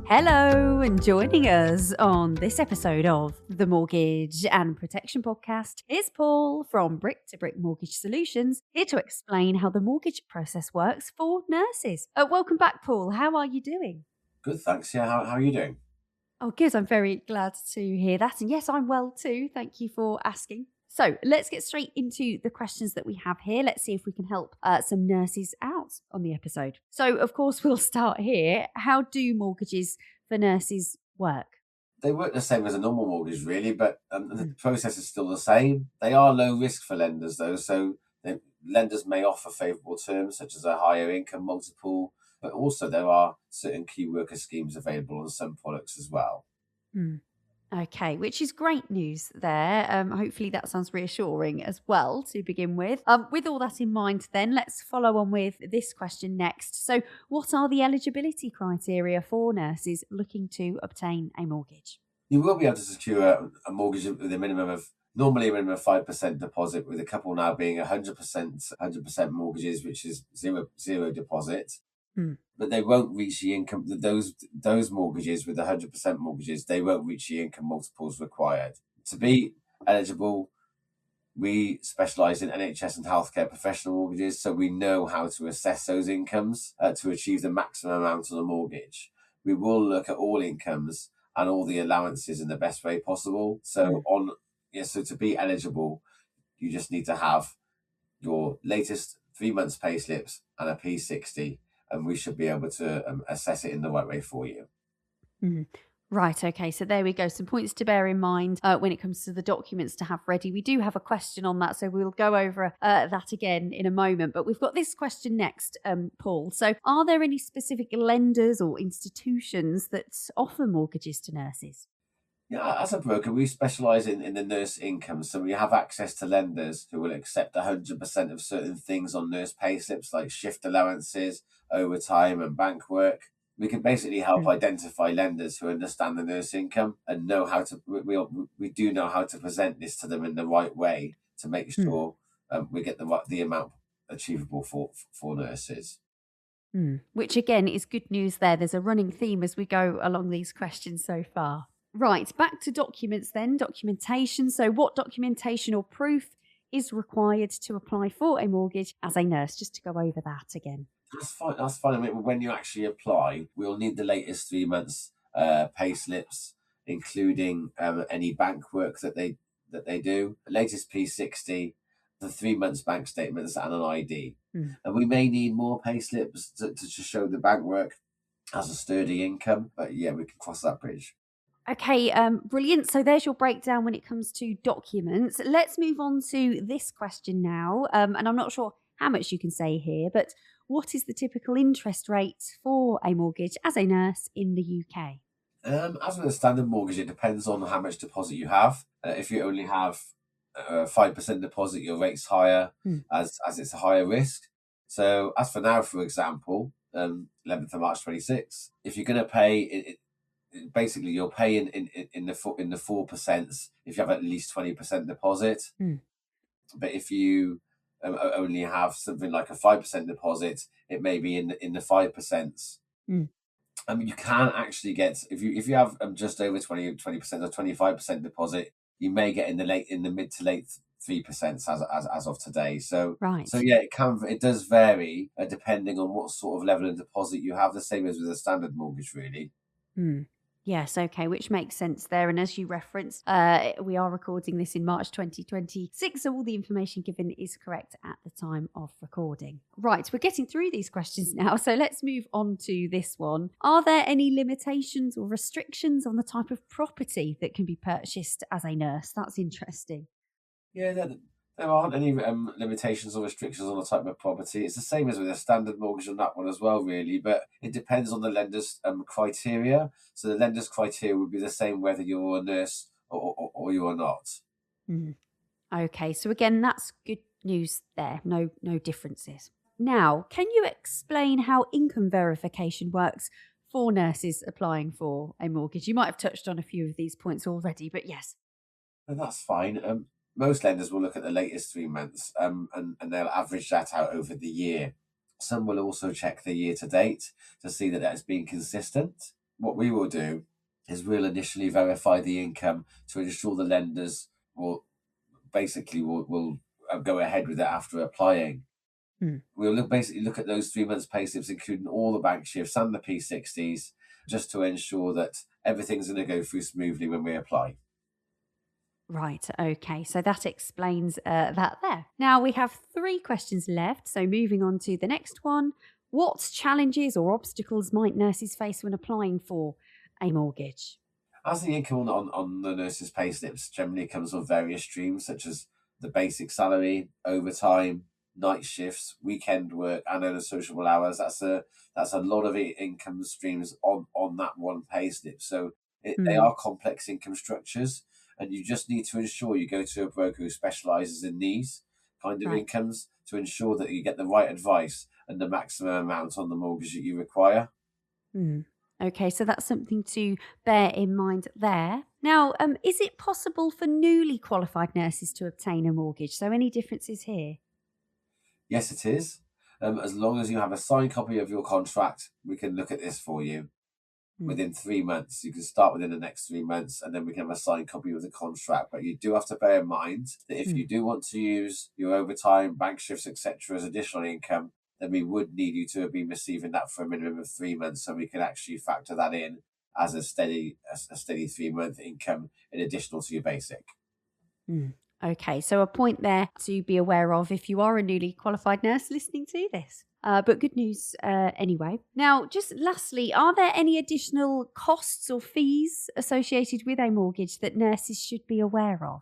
Hello, and joining us on this episode of the Mortgage and Protection Podcast is Paul from Brick to Brick Mortgage Solutions, here to explain how the mortgage process works for nurses. Welcome back, Paul. How are you doing? Good, thanks. Yeah, how are you doing? Oh, good. I'm very glad to hear that. And yes, I'm well too. Thank you for asking. So let's get straight into the questions that we have here. Let's see if we can help some nurses out on the episode. So, of course, we'll start here. How do mortgages for nurses work? They work the same as a normal mortgage, really, but the process is still the same. They are low risk for lenders, though, so lenders may offer favourable terms, such as a higher income multiple, but also there are certain key worker schemes available on some products as well. Mm. Okay, which is great news there. Hopefully that sounds reassuring as well to begin with. With all that in mind, then let's follow on with this question next. So, what are the eligibility criteria for nurses looking to obtain a mortgage? You will be able to secure a mortgage with a minimum of normally a minimum of 5% deposit, with a couple now being 100% mortgages, which is zero deposit. But they won't reach the income. Those mortgages with 100% mortgages, they won't reach the income multiples required to be eligible. We specialise in NHS and healthcare professional mortgages, so we know how to assess those incomes to achieve the maximum amount on a mortgage. We will look at all incomes and all the allowances in the best way possible. So so to be eligible, you just need to have your latest 3 months pay slips and a P60, and we should be able to assess it in the right way for you. Right, okay, so there we go. Some points to bear in mind when it comes to the documents to have ready. We do have a question on that, so we'll go over that again in a moment. But we've got this question next, Paul. So are there any specific lenders or institutions that offer mortgages to nurses? Yeah, as a broker, we specialise in the nurse income, so we have access to lenders who will accept 100% of certain things on nurse pay slips, like shift allowances, overtime, and bank work. We can basically help identify lenders who understand the nurse income and know how to. We do know how to present this to them in the right way to make sure we get the amount achievable for nurses. Which again is good news there. There's a running theme as we go along these questions so far. Right, back to documents then, documentation. So what documentation or proof is required to apply for a mortgage as a nurse? Just to go over that again. That's fine. That's fine. I mean, when you actually apply, we'll need the latest 3 months pay slips, including any bank work that they do, the latest P60, the 3 months bank statements, and an ID. And we may need more pay slips to show the bank work as a sturdy income, but yeah, we can cross that bridge. Okay, brilliant. So there's your breakdown when it comes to documents. Let's move on to this question now. And I'm not sure how much you can say here, but what is the typical interest rate for a mortgage as a nurse in the UK? As with a standard mortgage, it depends on how much deposit you have. If you only have 5% deposit, your rate's higher as it's a higher risk. So as for now, for example, 11th of March 26, if you're going to pay, basically you're paying in the 4% if you have at least 20% deposit. But if you only have something like a 5% deposit, it may be in the 5%. I mean, you can actually get if you have just over 20% or 25% deposit, you may get in the mid to late 3% as of today. So Right. so yeah, it does vary depending on what sort of level of deposit you have. The same as with a standard mortgage, really. Yes, okay, which makes sense there. And as you referenced, we are recording this in March 2026, so all the information given is correct at the time of recording. Right, we're getting through these questions now, so let's move on to this one. Are there any limitations or restrictions on the type of property that can be purchased as a nurse? That's interesting. Yeah, there aren't any limitations or restrictions on the type of property. It's the same as with a standard mortgage on that one as well, really, but it depends on the lender's criteria. So the lender's criteria would be the same whether you're a nurse or you are not. Okay, so again, that's good news there. No differences. Now, can you explain how income verification works for nurses applying for a mortgage? You might have touched on a few of these points already, but yes. And that's fine. Most lenders will look at the latest 3 months and they'll average that out over the year. Some will also check the year to date to see that it's been consistent. what we will do is we'll initially verify the income to ensure the lenders will go ahead with it after applying. We'll basically look at those 3 months pay slips, including all the bank shifts and the P60s, just to ensure that everything's going to go through smoothly when we apply. Right, okay, so that explains that there. Now we have 3 questions left, so moving on to the next one. What challenges or obstacles might nurses face when applying for a mortgage? As the income on the nurses' pay slips generally comes from various streams, such as the basic salary, overtime, night shifts, weekend work, and unsociable hours. That's a lot of income streams on that one pay slip. So they are complex income structures, and you just need to ensure you go to a broker who specialises in these kind of incomes to ensure that you get the right advice and the maximum amount on the mortgage that you require. Okay, so that's something to bear in mind there. Now, is it possible for newly qualified nurses to obtain a mortgage? So any differences here? Yes, it is. As long as you have a signed copy of your contract, we can look at this for you within 3 months. You can start within the next 3 months, and then we can have a signed copy of the contract. But you do have to bear in mind that if you do want to use your overtime, bank shifts, etc., as additional income, then we would need you to have been receiving that for a minimum of 3 months, so we can actually factor that in as a steady 3-month income in additional to your basic. Okay, so a point there to be aware of if you are a newly qualified nurse listening to this. But good news anyway. Now, just lastly, are there any additional costs or fees associated with a mortgage that nurses should be aware of?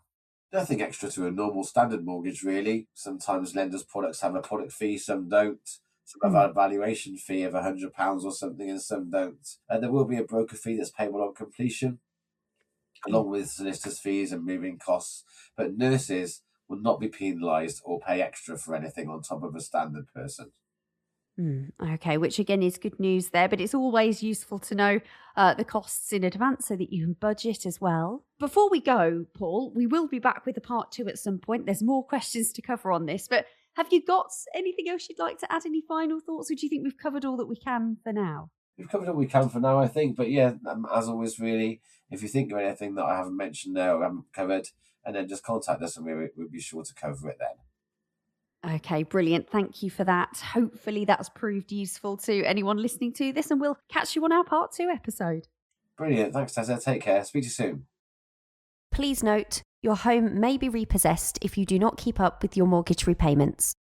Nothing extra to a normal standard mortgage, really. Sometimes lenders' products have a product fee, some don't. Some have a valuation fee of £100 or something, and some don't. And there will be a broker fee that's payable on completion, along with solicitors' fees and moving costs. But nurses will not be penalised or pay extra for anything on top of a standard person. Okay, which again is good news there, but it's always useful to know the costs in advance so that you can budget as well. Before we go, Paul, we will be back with a part 2 at some point. There's more questions to cover on this, but have you got anything else you'd like to add? Any final thoughts, or do you think we've covered all that we can for now? We've covered all we can for now, I think. But yeah, as always, really, if you think of anything that I haven't mentioned there or haven't covered, and then just contact us and we'll be sure to cover it then. Okay, brilliant. Thank you for that. Hopefully that's proved useful to anyone listening to this, and we'll catch you on our part 2 episode. Brilliant. Thanks, Tessa. Take care. Speak to you soon. Please note, your home may be repossessed if you do not keep up with your mortgage repayments.